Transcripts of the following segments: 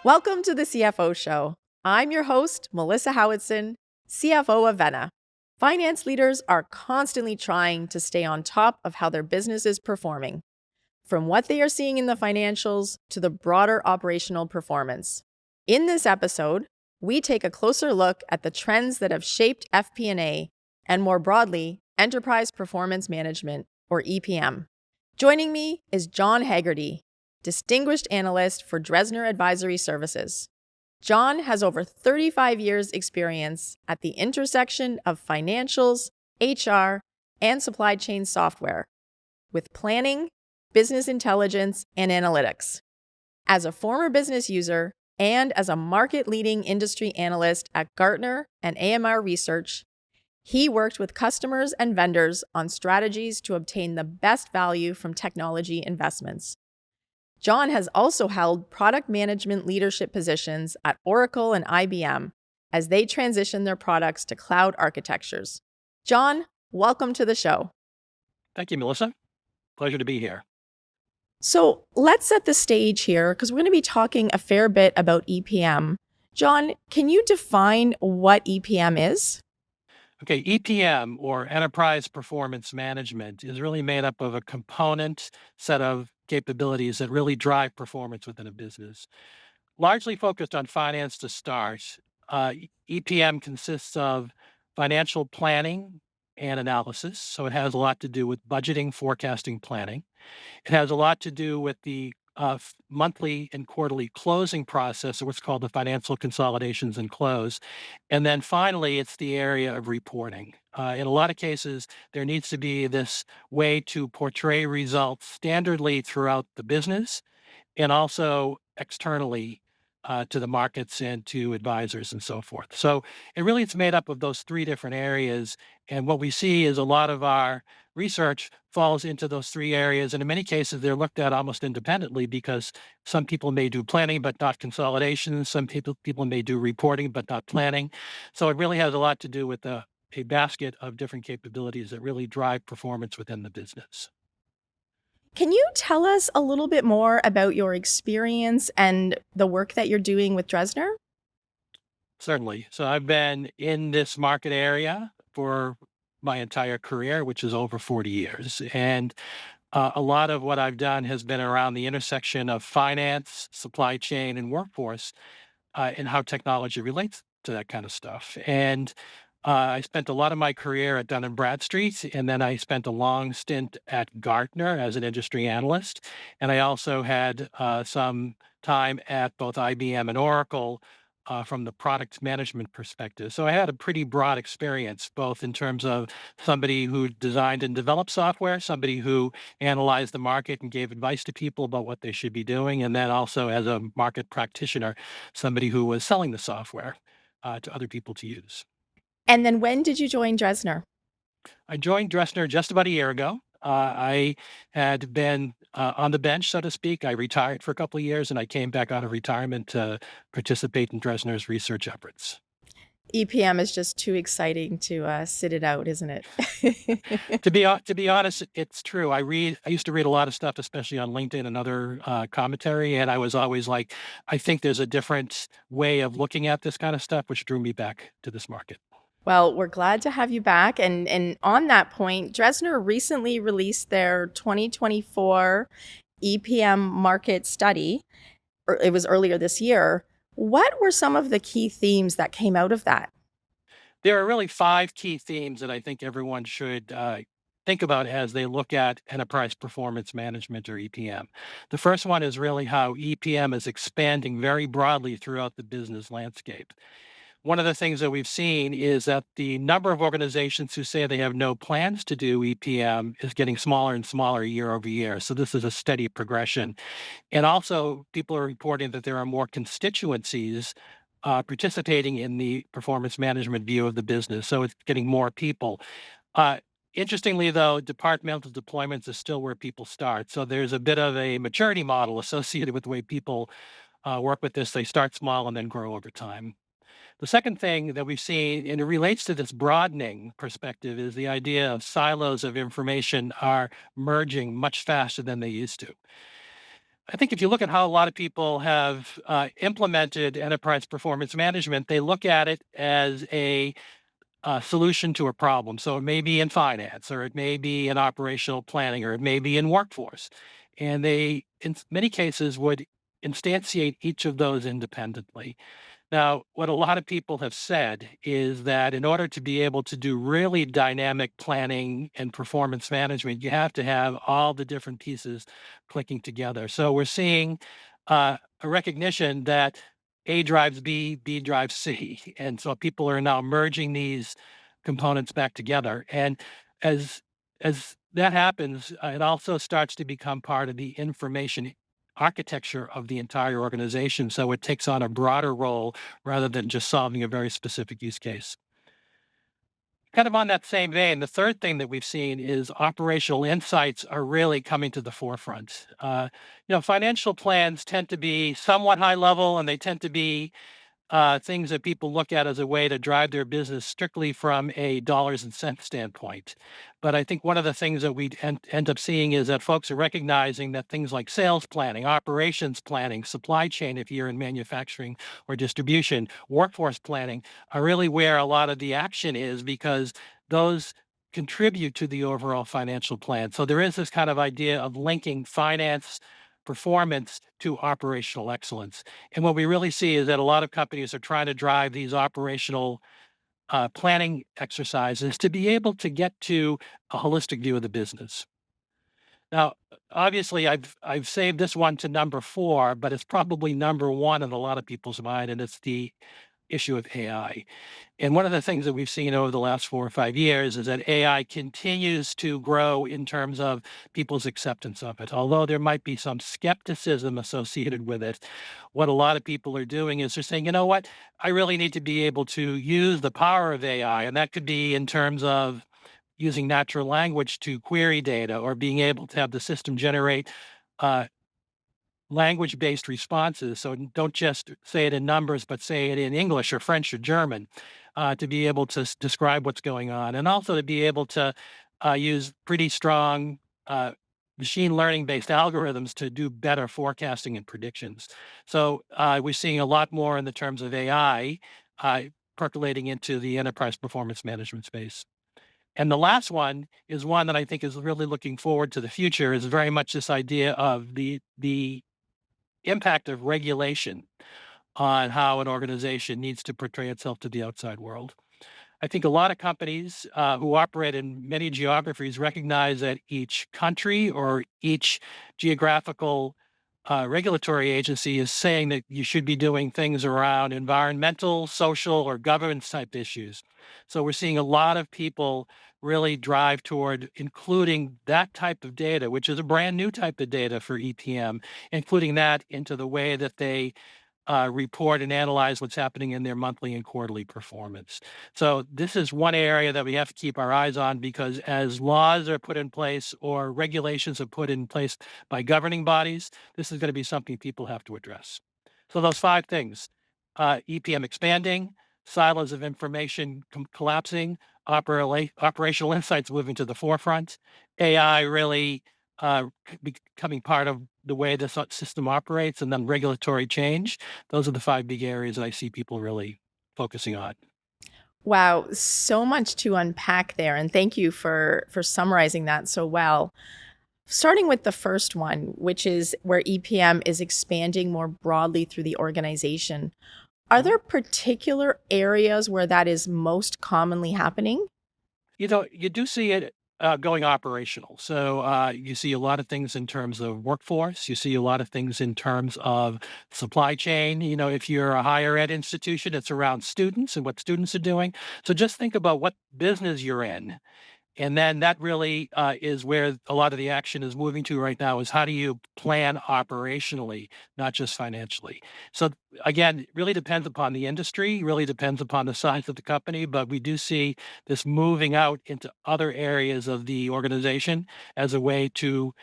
Welcome to the CFO Show. I'm your host, Melissa Howatson, CFO of Venna. Finance leaders are constantly trying to stay on top of how their business is performing, from what they are seeing in the financials to the broader operational performance. In this episode, we take a closer look at the trends that have shaped FP&A and, more broadly, Enterprise Performance Management, or EPM. Joining me is John Hagerty, Distinguished Analyst for Dresner Advisory Services. John has over 35 years' experience at the intersection of financials, HR, and supply chain software, with planning, business intelligence, and analytics. As a former business user and as a market-leading industry analyst at Gartner and AMR Research, he worked with customers and vendors on strategies to obtain the best value from technology investments. John has also held product management leadership positions at Oracle and IBM as they transition their products to cloud architectures. John, welcome to the show. Thank you, Melissa. Pleasure to be here. So let's set the stage here because we're going to be talking a fair bit about EPM. John, can you define what EPM is? Okay, EPM, or Enterprise Performance Management, is really made up of a component set of capabilities that really drive performance within a business. Largely focused on finance to start, EPM consists of financial planning and analysis. So it has a lot to do with budgeting, forecasting, planning. It has a lot to do with the monthly and quarterly closing process, or what's called the financial consolidations and close. And then finally, it's the area of reporting. In a lot of cases, there needs to be this way to portray results standardly throughout the business and also externally to the markets and to advisors and so forth. So it really is made up of those three different areas. And what we see is a lot of our research falls into those three areas. And in many cases, they're looked at almost independently because some people may do planning, but not consolidation. Some people may do reporting, but not planning. So it really has a lot to do with a basket of different capabilities that really drive performance within the business. Can you tell us a little bit more about your experience and the work that you're doing with Dresner? Certainly. So I've been in this market area for my entire career, which is over 40 years. And a lot of what I've done has been around the intersection of finance, supply chain, and workforce, and how technology relates to that kind of stuff. And I spent a lot of my career at Dun& Bradstreet, and then I spent a long stint at Gartner as an industry analyst. And I also had some time at both IBM and Oracle from the product management perspective. So I had a pretty broad experience, both in terms of somebody who designed and developed software, somebody who analyzed the market and gave advice to people about what they should be doing, and then also as a market practitioner, somebody who was selling the software to other people to use. And then when did you join Dresner? I joined Dresner just about a year ago. I had been on the bench, so to speak. I retired for a couple of years, and I came back out of retirement to participate in Dresner's research efforts. EPM is just too exciting to sit it out, isn't it? To be honest, it's true. I used to read a lot of stuff, especially on LinkedIn and other commentary, and I was always like, I think there's a different way of looking at this kind of stuff, which drew me back to this market. Well, we're glad to have you back. And on that point, Dresner recently released their 2024 EPM Market Study. It was earlier this year. What were some of the key themes that came out of that? There are really 5 key themes that I think everyone should think about as they look at enterprise performance management, or EPM. The first one is really how EPM is expanding very broadly throughout the business landscape. One of the things that we've seen is that the number of organizations who say they have no plans to do EPM is getting smaller and smaller year over year. So this is a steady progression. And also, people are reporting that there are more constituencies participating in the performance management view of the business. So it's getting more people. Interestingly, though, departmental deployments is still where people start. So there's a bit of a maturity model associated with the way people work with this. They start small and then grow over time. The second thing that we've seen, and it relates to this broadening perspective, is the idea of silos of information are merging much faster than they used to. I think if you look at how a lot of people have implemented enterprise performance management, they look at it as a solution to a problem. So it may be in finance, or it may be in operational planning, or it may be in workforce. And they, in many cases, would instantiate each of those independently. Now, what a lot of people have said is that in order to be able to do really dynamic planning and performance management, you have to have all the different pieces clicking together. So we're seeing a recognition that A drives B, B drives C. And so people are now merging these components back together. And as as that happens, it also starts to become part of the information architecture of the entire organization. So it takes on a broader role rather than just solving a very specific use case. Kind of on that same vein, the third thing that we've seen is operational insights are really coming to the forefront. Financial plans tend to be somewhat high level, and they tend to be things that people look at as a way to drive their business strictly from a dollars and cents standpoint. But I think one of the things that we end up seeing is that folks are recognizing that things like sales planning, operations planning, supply chain, if you're in manufacturing or distribution, workforce planning are really where a lot of the action is, because those contribute to the overall financial plan. So there is this kind of idea of linking finance performance to operational excellence. And what we really see is that a lot of companies are trying to drive these operational planning exercises to be able to get to a holistic view of the business. Now, obviously, I've saved this one to number 4, but it's probably number 1 in a lot of people's mind, and it's the issue of AI. And one of the things that we've seen over the last 4 or 5 years is that AI continues to grow in terms of people's acceptance of it. Although there might be some skepticism associated with it, what a lot of people are doing is they're saying, you know what, I really need to be able to use the power of AI. And that could be in terms of using natural language to query data, or being able to have the system generate uh, language-based responses. So don't just say it in numbers, but say it in English or French or German, to be able to describe what's going on, and also to be able to use pretty strong machine learning-based algorithms to do better forecasting and predictions. So we're seeing a lot more in the terms of AI uh, percolating into the enterprise performance management space. And the last one is one that I think is really looking forward to the future, is very much this idea of the impact of regulation on how an organization needs to portray itself to the outside world. I think a lot of companies who operate in many geographies recognize that each country or each geographical regulatory agency is saying that you should be doing things around environmental, social, or governance type issues. So we're seeing a lot of people really drive toward including that type of data, which is a brand new type of data for EPM, including that into the way that they report and analyze what's happening in their monthly and quarterly performance. So this is one area that we have to keep our eyes on, because as laws are put in place or regulations are put in place by governing bodies, this is going to be something people have to address. So those 5 things: EPM expanding, silos of information collapsing, operational insights moving to the forefront, AI really becoming part of the way the system operates, and then regulatory change. Those are the 5 big areas that I see people really focusing on. Wow, so much to unpack there, and thank you for summarizing that so well. Starting with the first one, which is where EPM is expanding more broadly through the organization. Are there particular areas where that is most commonly happening? You do see it going operational. So you see a lot of things in terms of workforce. You see a lot of things in terms of supply chain. If you're a higher ed institution, it's around students and what students are doing. So just think about what business you're in. And then that really is where a lot of the action is moving to right now, is how do you plan operationally, not just financially. So again, it really depends upon the industry, really depends upon the size of the company, but we do see this moving out into other areas of the organization as a way to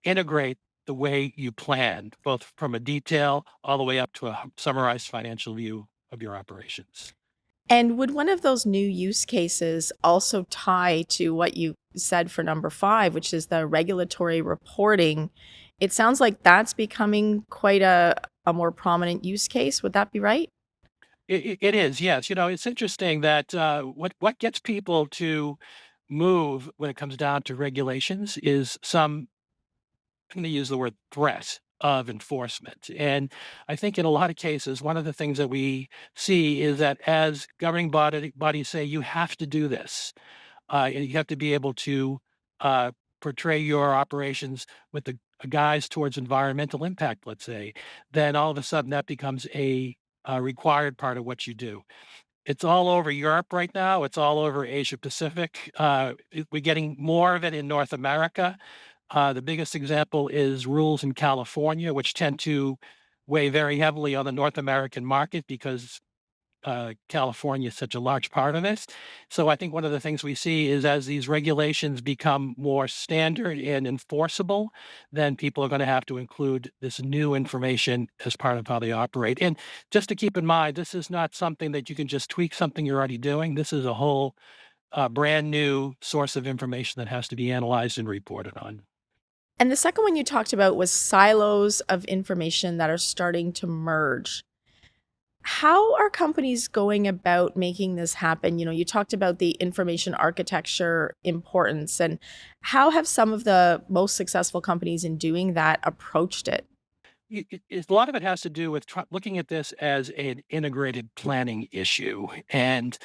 integrate the way you plan, both from a detail all the way up to a summarized financial view of your operations. And would one of those new use cases also tie to what you said for number 5, which is the regulatory reporting It sounds like that's becoming quite a more prominent use case. Would that be right? It is, yes. It's interesting that what gets people to move when it comes down to regulations is some, I'm going to use the word threat of enforcement. And I think in a lot of cases, one of the things that we see is that as governing bodies say, you have to do this, and you have to be able to uh, portray your operations with the guise towards environmental impact, let's say, then all of a sudden that becomes a required part of what you do. It's all over Europe right now. It's all over Asia Pacific. We're getting more of it in North America. The biggest example is rules in California, which tend to weigh very heavily on the North American market because California is such a large part of this. So I think one of the things we see is as these regulations become more standard and enforceable, then people are going to have to include this new information as part of how they operate. And just to keep in mind, this is not something that you can just tweak something you're already doing. This is a whole brand new source of information that has to be analyzed and reported on. And the second one you talked about was silos of information that are starting to merge. How are companies going about making this happen? You talked about the information architecture importance, and how have some of the most successful companies in doing that approached it? A lot of it has to do with looking at this as an integrated planning issue. And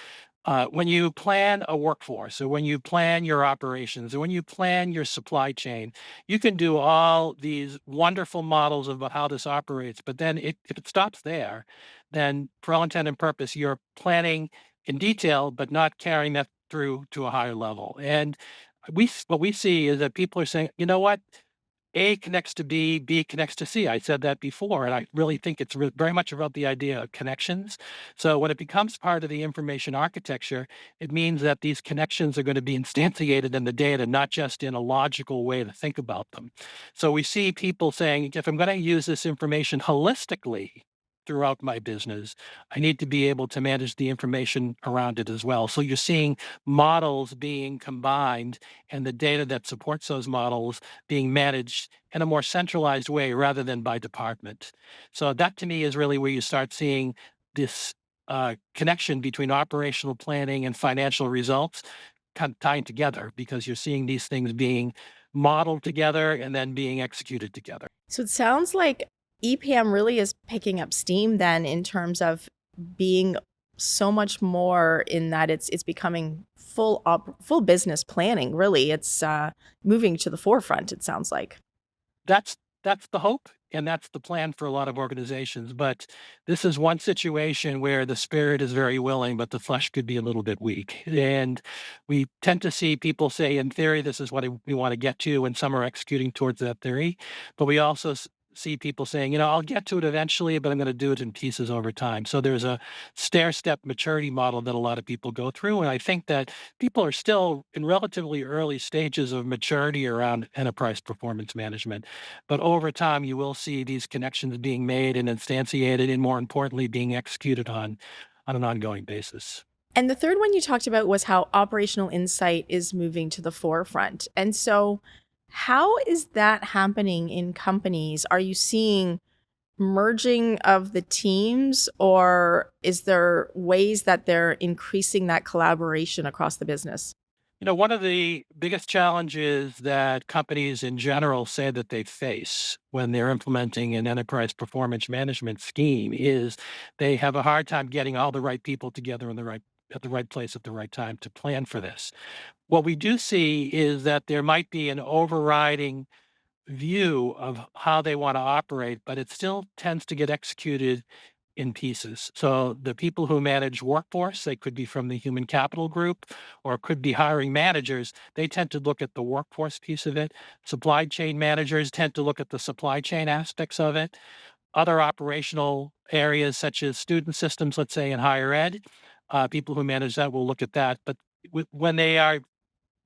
when you plan a workforce, or when you plan your operations, or when you plan your supply chain, you can do all these wonderful models about how this operates. But then if it stops there, then for all intent and purpose, you're planning in detail, but not carrying that through to a higher level. And what we see is that people are saying, you know what? A connects to B, B connects to C. I said that before, and I really think it's very much about the idea of connections. So when it becomes part of the information architecture, it means that these connections are going to be instantiated in the data, not just in a logical way to think about them. So we see people saying, if I'm going to use this information holistically throughout my business, I need to be able to manage the information around it as well. So you're seeing models being combined and the data that supports those models being managed in a more centralized way rather than by department. So that to me is really where you start seeing this connection between operational planning and financial results kind of tying together because you're seeing these things being modeled together and then being executed together. So it sounds like EPM really is picking up steam then in terms of being so much more in that it's becoming full business planning. Really, it's moving to the forefront. It sounds like. That's the hope, and that's the plan for a lot of organizations, but this is one situation where the spirit is very willing, but the flesh could be a little bit weak, and we tend to see people say, "In theory, this is what we wanna get to," and some are executing towards that theory, but we also see people saying, "I'll get to it eventually, but I'm gonna do it in pieces over time." So there's a stair-step maturity model that a lot of people go through, and I think that people are still in relatively early stages of maturity around enterprise performance management. But over time, you will see these connections being made and instantiated, and more importantly, being executed on an ongoing basis. And the third one you talked about was how operational insight is moving to the forefront. And so, how is that happening in companies? Are you seeing merging of the teams, or is there ways that they're increasing that collaboration across the business? One of the biggest challenges that companies in general say that they face when they're implementing an enterprise performance management scheme is they have a hard time getting all the right people together in the right at the right place at the right time to plan for this. What we do see is that there might be an overriding view of how they want to operate, but it still tends to get executed in pieces. So the people who manage workforce, they could be from the human capital group or it could be hiring managers. They tend to look at the workforce piece of it. Supply chain managers tend to look at the supply chain aspects of it. Other operational areas such as student systems, let's say in higher ed, people who manage that will look at that. But when they are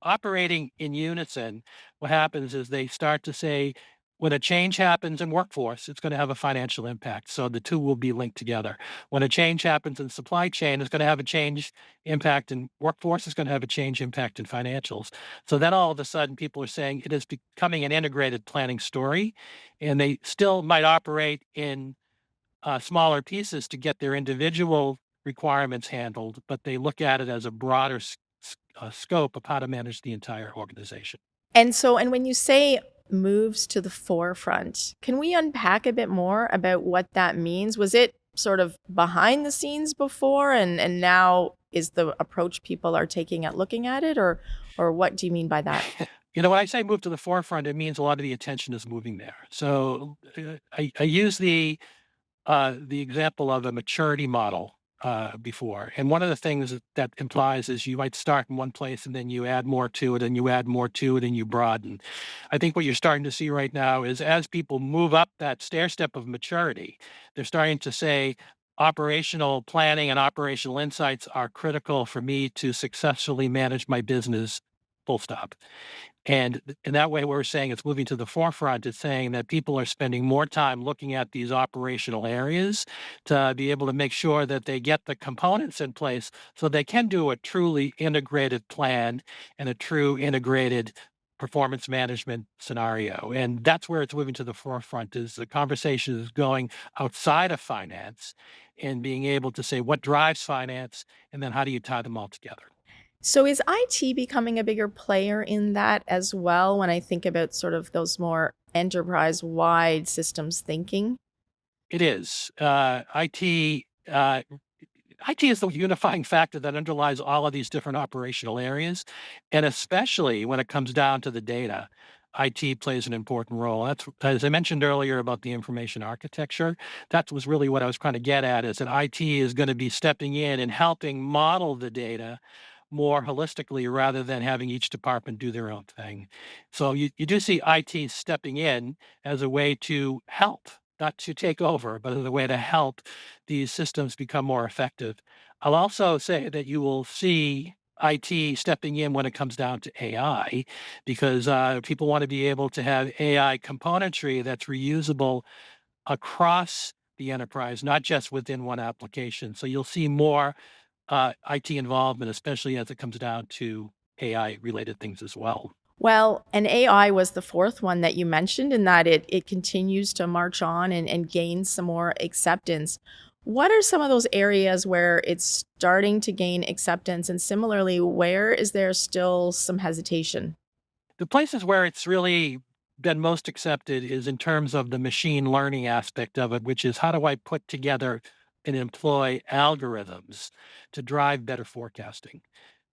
operating in unison, what happens is they start to say, When a change happens in workforce, it's going to have a financial impact. So the two will be linked together. When a change happens in supply chain, it's going to have a change impact in workforce. It's going to have a change impact in financials. So then all of a sudden, people are saying it is becoming an integrated planning story, and they still might operate in smaller pieces to get their individual requirements handled, but they look at it as a broader scope of how to manage the entire organization. And when you say moves to the forefront, can we unpack a bit more about what that means? Was it sort of behind the scenes before and now is the approach people are taking at looking at it, or what do you mean by that? When I say move to the forefront, it means a lot of the attention is moving there. So I use the example of a maturity model before. And one of the things that implies is you might start in one place and then you add more to it and you add more to it and you broaden. I think what you're starting to see right now is as people move up that stair step of maturity, they're starting to say operational planning and operational insights are critical for me to successfully manage my business, full stop. And in that way, we're saying it's moving to the forefront. It's saying that people are spending more time looking at these operational areas to be able to make sure that they get the components in place so they can do a truly integrated plan and a true integrated performance management scenario. And that's where it's moving to the forefront is the conversation is going outside of finance and being able to say what drives finance and then how do you tie them all together. So is IT becoming a bigger player in that as well when I think about sort of those more enterprise-wide systems thinking? It is. IT is the unifying factor that underlies all of these different operational areas, and especially when it comes down to the data, IT plays an important role. That's as I mentioned earlier about the information architecture. That was really what I was trying to get at, is that IT is going to be stepping in and helping model the data more holistically rather than having each department do their own thing. So you do see IT stepping in as a way to help, not to take over, but as a way to help these systems become more effective. I'll also say that you will see IT stepping in when it comes down to AI, because people want to be able to have AI componentry that's reusable across the enterprise, not just within one application. So you'll see more IT involvement, especially as it comes down to AI related things as well. Well, and AI was the fourth one that you mentioned in that it continues to march on and gain some more acceptance. What are some of those areas where it's starting to gain acceptance? And similarly, where is there still some hesitation? The places where it's really been most accepted is in terms of the machine learning aspect of it, which is how do I put together and employ algorithms to drive better forecasting?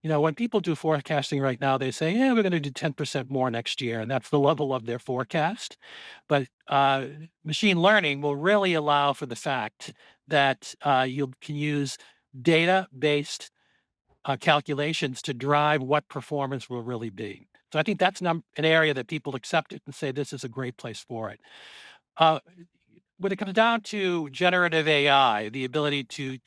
When people do forecasting right now, they say, yeah, we're going to do 10% more next year. And that's the level of their forecast. But machine learning will really allow for the fact that you can use data based calculations to drive what performance will really be. So I think that's an area that people accept it and say this is a great place for it. Uh, when it comes down to generative AI, the ability to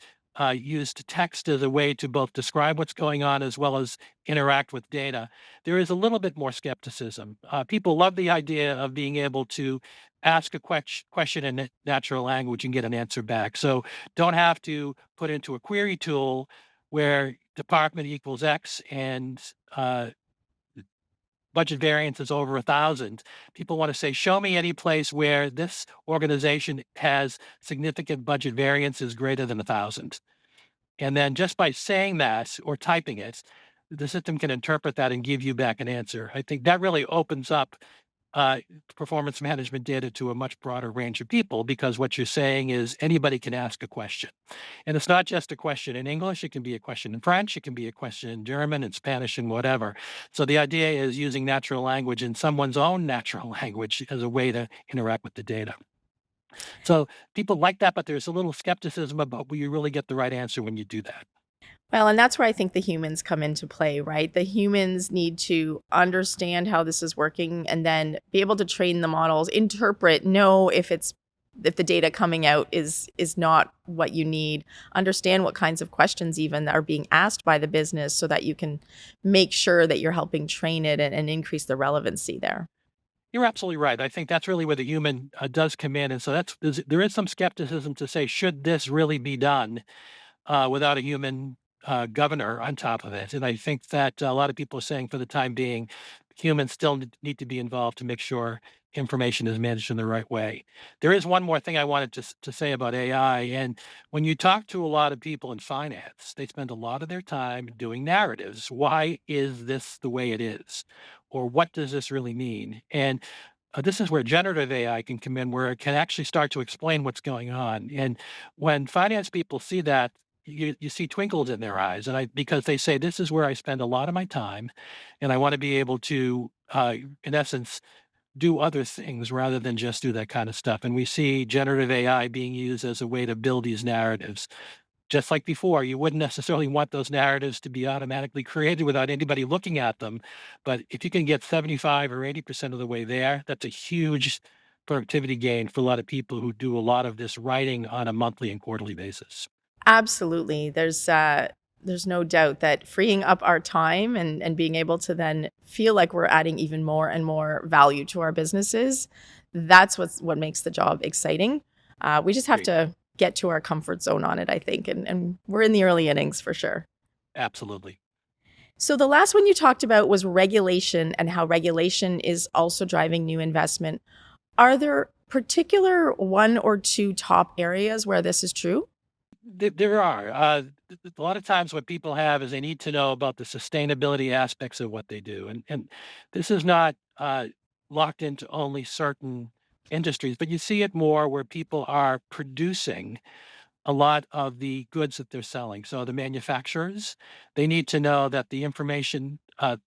use text as a way to both describe what's going on as well as interact with data, there is a little bit more skepticism. People love the idea of being able to ask a question in natural language and get an answer back. So don't have to put into a query tool where department equals X and budget variance is over 1,000. People want to say, show me any place where this organization has significant budget variances greater than 1,000. And then just by saying that or typing it, the system can interpret that and give you back an answer. I think that really opens up uh, performance management data to a much broader range of people because what you're saying is anybody can ask a question. And it's not just a question in English, it can be a question in French, it can be a question in German and Spanish and whatever. So the idea is using natural language in someone's own natural language as a way to interact with the data. So people like that, but there's a little skepticism about will you really get the right answer when you do that? Well, and that's where I think the humans come into play, right? The humans need to understand how this is working and then be able to train the models, interpret, know if the data coming out is not what you need, understand what kinds of questions even are being asked by the business so that you can make sure that you're helping train it and increase the relevancy there. You're absolutely right. I think that's really where the human does come in. And so there is some skepticism to say, should this really be done without a human governor on top of it? And I think that a lot of people are saying for the time being, humans still need to be involved to make sure information is managed in the right way. There is one more thing I wanted to say about AI. And when you talk to a lot of people in finance, they spend a lot of their time doing narratives. Why is this the way it is? Or what does this really mean? And this is where generative AI can come in, where it can actually start to explain what's going on. And when finance people see that, you see twinkles in their eyes, because they say this is where I spend a lot of my time, and I want to be able to, in essence, do other things rather than just do that kind of stuff. And we see generative AI being used as a way to build these narratives. Just like before, you wouldn't necessarily want those narratives to be automatically created without anybody looking at them. But if you can get 75 or 80% of the way there, that's a huge productivity gain for a lot of people who do a lot of this writing on a monthly and quarterly basis. Absolutely. There's no doubt that freeing up our time and being able to then feel like we're adding even more and more value to our businesses, that's what makes the job exciting. We just have Great. to get to our comfort zone on it, I think, and we're in the early innings for sure. Absolutely. So the last one you talked about was regulation and how regulation is also driving new investment. Are there particular one or two top areas where this is true? There are. A lot of times what people have is they need to know about the sustainability aspects of what they do. And this is not locked into only certain industries, but you see it more where people are producing a lot of the goods that they're selling. So the manufacturers, they need to know that the information,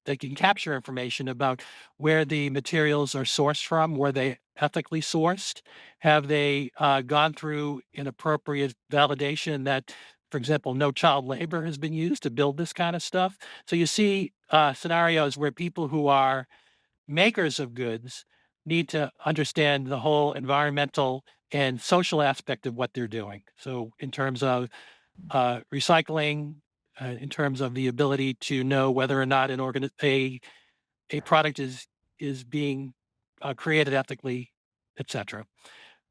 they can capture information about where the materials are sourced from, were they ethically sourced? Have they gone through an appropriate validation that, for example, no child labor has been used to build this kind of stuff? So you see scenarios where people who are makers of goods need to understand the whole environmental and social aspect of what they're doing. So, in terms of recycling, in terms of the ability to know whether or not a product is being created ethically, etc.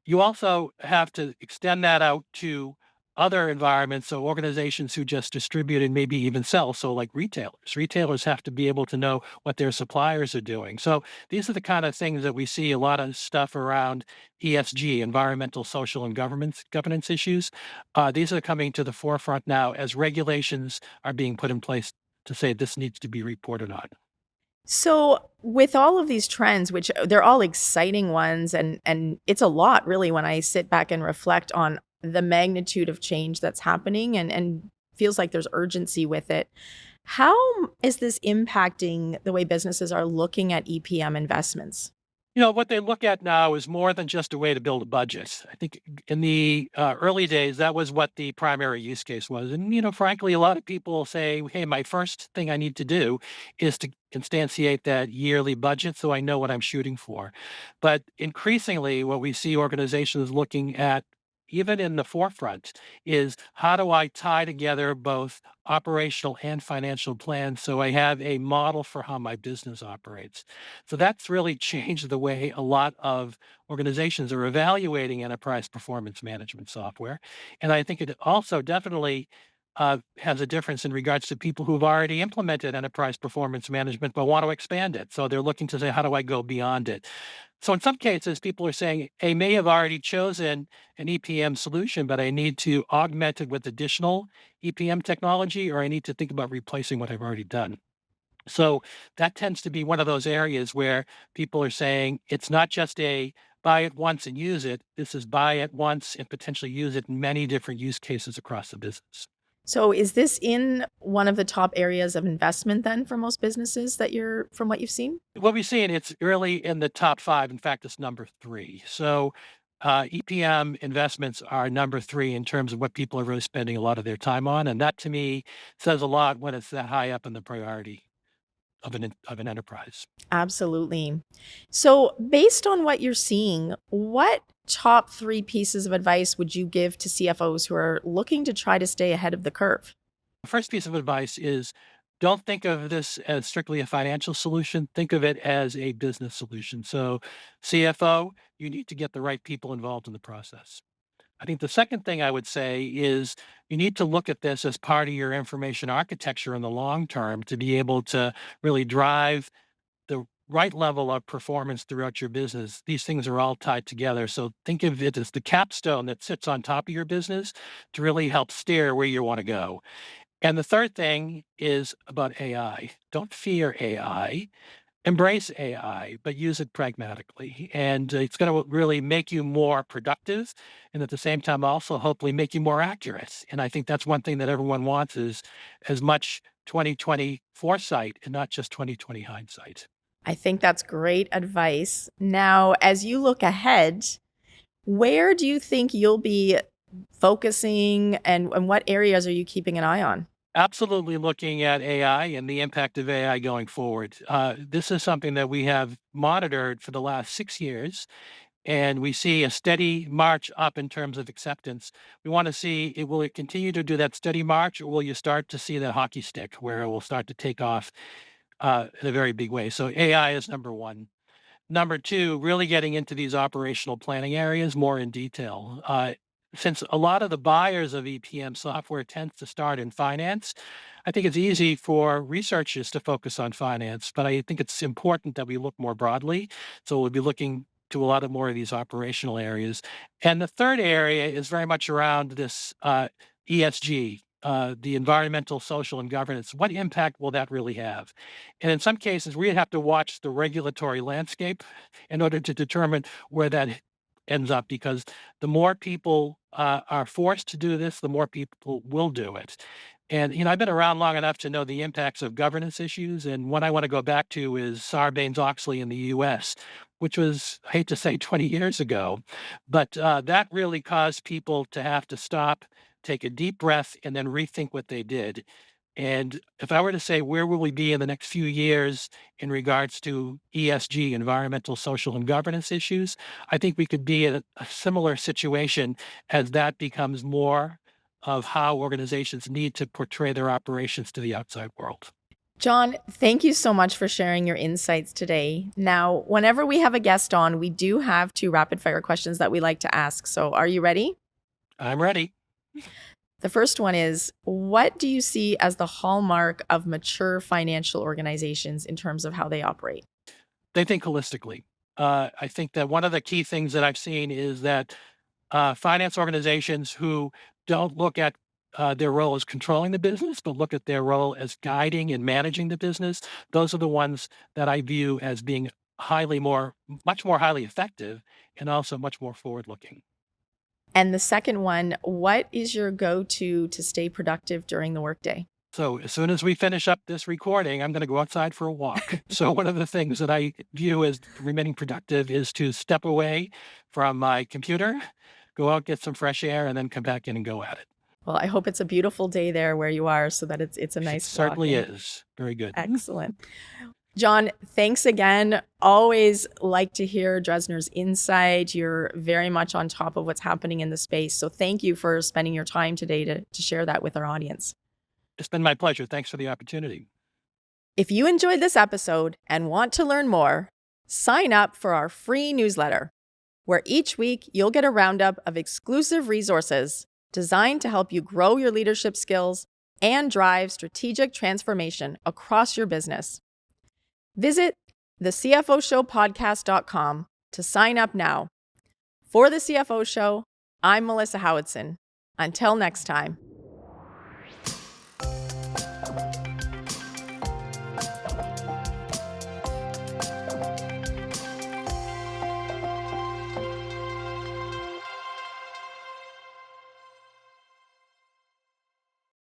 You also have to extend that out to other environments, so organizations who just distribute and maybe even sell, so like retailers. Retailers have to be able to know what their suppliers are doing. So these are the kind of things that we see a lot of stuff around ESG, environmental, social, and governance issues. These are coming to the forefront now as regulations are being put in place to say this needs to be reported on. So, with all of these trends, which they're all exciting ones, and it's a lot really when I sit back and reflect on the magnitude of change that's happening and feels like there's urgency with it. How is this impacting the way businesses are looking at EPM investments? What they look at now is more than just a way to build a budget. I think in the early days, that was what the primary use case was. And, frankly, a lot of people say, hey, my first thing I need to do is to instantiate that yearly budget so I know what I'm shooting for. But increasingly, what we see organizations looking at, even in the forefront, is how do I tie together both operational and financial plans so I have a model for how my business operates. So that's really changed the way a lot of organizations are evaluating enterprise performance management software. And I think it also definitely has a difference in regards to people who've already implemented enterprise performance management but want to expand it. So they're looking to say, how do I go beyond it? So in some cases, people are saying, I may have already chosen an EPM solution, but I need to augment it with additional EPM technology, or I need to think about replacing what I've already done. So that tends to be one of those areas where people are saying it's not just a buy it once and use it. This is buy it once and potentially use it in many different use cases across the business. So, is this in one of the top areas of investment then for most businesses from what you've seen? What we've seen, it's really in the top five. In fact, it's number three. So EPM investments are number three in terms of what people are really spending a lot of their time on. And that to me says a lot when it's that high up in the priority of an enterprise. Absolutely. So, based on what you're seeing, what top three pieces of advice would you give to CFOs who are looking to try to stay ahead of the curve? The first piece of advice is don't think of this as strictly a financial solution. Think of it as a business solution. So CFO, you need to get the right people involved in the process. I think the second thing I would say is you need to look at this as part of your information architecture in the long term to be able to really drive the right level of performance throughout your business. These things are all tied together. So think of it as the capstone that sits on top of your business to really help steer where you want to go. And the third thing is about AI. Don't fear AI. Embrace AI, but use it pragmatically. And it's going to really make you more productive and at the same time also hopefully make you more accurate. And I think that's one thing that everyone wants is as much 2020 foresight and not just 2020 hindsight. I think that's great advice. Now, as you look ahead, where do you think you'll be focusing and what areas are you keeping an eye on? Absolutely looking at AI and the impact of AI going forward. This is something that we have monitored for the last 6 years, and we see a steady march up in terms of acceptance. We want to see will it continue to do that steady march, or will you start to see that hockey stick where it will start to take off in a very big way? So AI is number one. Number two, really getting into these operational planning areas more in detail. Since a lot of the buyers of EPM software tends to start in finance, I think it's easy for researchers to focus on finance, but I think it's important that we look more broadly. So we'll be looking to a lot of more of these operational areas. And the third area is very much around this ESG, the environmental, social, and governance. What impact will that really have? And in some cases, we have to watch the regulatory landscape in order to determine where that ends up, because the more people are forced to do this, the more people will do it. And, I've been around long enough to know the impacts of governance issues. And what I want to go back to is Sarbanes-Oxley in the US, which was, I hate to say, 20 years ago. But that really caused people to have to stop, take a deep breath, and then rethink what they did. And if I were to say, where will we be in the next few years in regards to ESG, environmental, social, and governance issues, I think we could be in a similar situation as that becomes more of how organizations need to portray their operations to the outside world. John, thank you so much for sharing your insights today. Now, whenever we have a guest on, we do have 2 rapid fire questions that we like to ask. So are you ready? I'm ready. The first one is, what do you see as the hallmark of mature financial organizations in terms of how they operate? They think holistically. I think that one of the key things that I've seen is that finance organizations who don't look at their role as controlling the business, but look at their role as guiding and managing the business, those are the ones that I view as being much more highly effective and also much more forward-looking. And the second one, what is your go-to to stay productive during the workday? So as soon as we finish up this recording, I'm going to go outside for a walk. So one of the things that I view as remaining productive is to step away from my computer, go out, get some fresh air, and then come back in and go at it. Well, I hope it's a beautiful day there where you are so that it's a nice walk. It certainly is. Very good. Excellent. John, thanks again. Always like to hear Dresner's insight. You're very much on top of what's happening in the space. So thank you for spending your time today to share that with our audience. It's been my pleasure. Thanks for the opportunity. If you enjoyed this episode and want to learn more, sign up for our free newsletter, where each week you'll get a roundup of exclusive resources designed to help you grow your leadership skills and drive strategic transformation across your business. Visit the CFOshowpodcast.com to sign up now. For the CFO Show, I'm Melissa Howatson. Until next time.